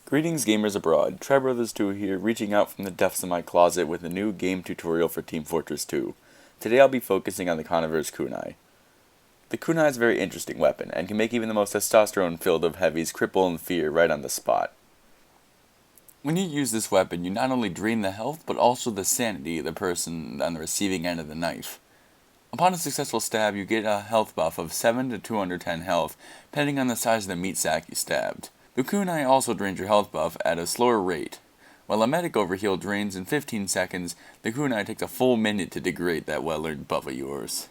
Greetings gamers abroad, TryBrothers2 here, reaching out from the depths of my closet with a new game tutorial for Team Fortress 2. Today I'll be focusing on the Connivers Kunai. The Kunai is a very interesting weapon, and can make even the most testosterone-filled of heavies cripple in fear right on the spot. When you use this weapon, you not only drain the health, but also the sanity of the person on the receiving end of the knife. Upon a successful stab, you get a health buff of 7 to 210 health, depending on the size of the meat sack you stabbed. The kunai also drains your health buff at a slower rate. While a medic overheal drains in 15 seconds, the kunai takes a full minute to degrade that well-earned buff of yours.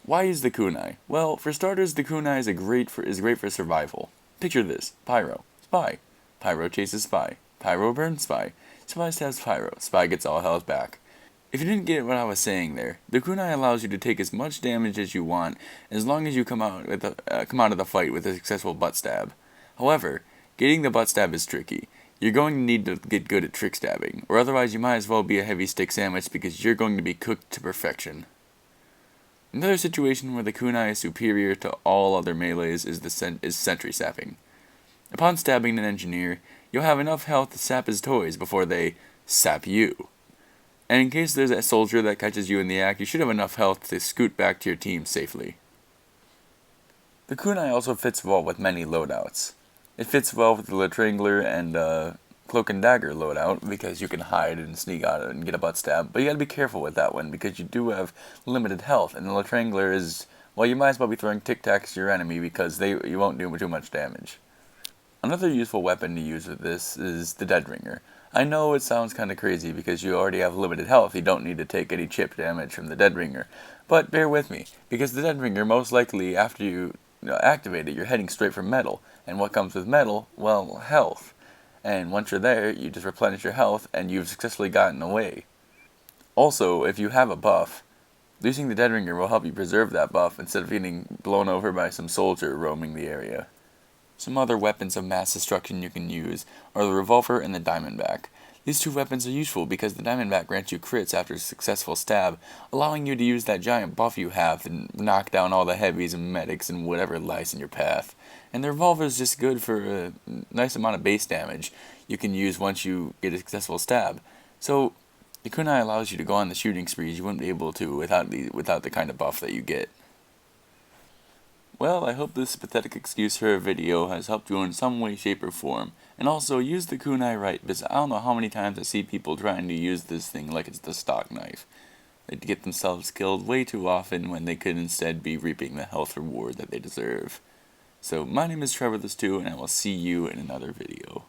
Why use the kunai? Well, for starters, the kunai is great for survival. Picture this: Pyro, Spy. Pyro chases Spy. Pyro burns Spy. Spy stabs Pyro. Spy gets all health back. If you didn't get what I was saying there, the kunai allows you to take as much damage as you want, as long as you come out of the fight with a successful butt stab. However, getting the butt stab is tricky. You're going to need to get good at trick stabbing, or otherwise you might as well be a heavy stick sandwich because you're going to be cooked to perfection. Another situation where the kunai is superior to all other melees is sentry sapping. Upon stabbing an engineer, you'll have enough health to sap his toys before they sap you. And in case there's a soldier that catches you in the act, you should have enough health to scoot back to your team safely. The kunai also fits well with many loadouts. It fits well with the Latrangler and Cloak and Dagger loadout, because you can hide and sneak out and get a butt stab, but you gotta be careful with that one, because you do have limited health, and the Latrangler is, well, you might as well be throwing tic-tacs to your enemy, because you won't do too much damage. Another useful weapon to use with this is the Deadringer. I know it sounds kinda crazy because you already have limited health, you don't need to take any chip damage from the Deadringer, but bear with me, because the Deadringer, most likely after you activate it, you're heading straight for metal, and what comes with metal? Well, health. And once you're there, you just replenish your health, and you've successfully gotten away. Also, if you have a buff, using the Deadringer will help you preserve that buff instead of getting blown over by some soldier roaming the area. Some other weapons of mass destruction you can use are the Revolver and the Diamondback. These two weapons are useful because the Diamondback grants you crits after a successful stab, allowing you to use that giant buff you have to knock down all the heavies and medics and whatever lies in your path. And the Revolver is just good for a nice amount of base damage you can use once you get a successful stab. So, the kunai allows you to go on the shooting sprees you wouldn't be able to without the kind of buff that you get. Well, I hope this pathetic excuse for a video has helped you in some way, shape, or form. And also, use the kunai right, because I don't know how many times I see people trying to use this thing like it's the stock knife. They get themselves killed way too often when they could instead be reaping the health reward that they deserve. So, my name is TryBrothers2, and I will see you in another video.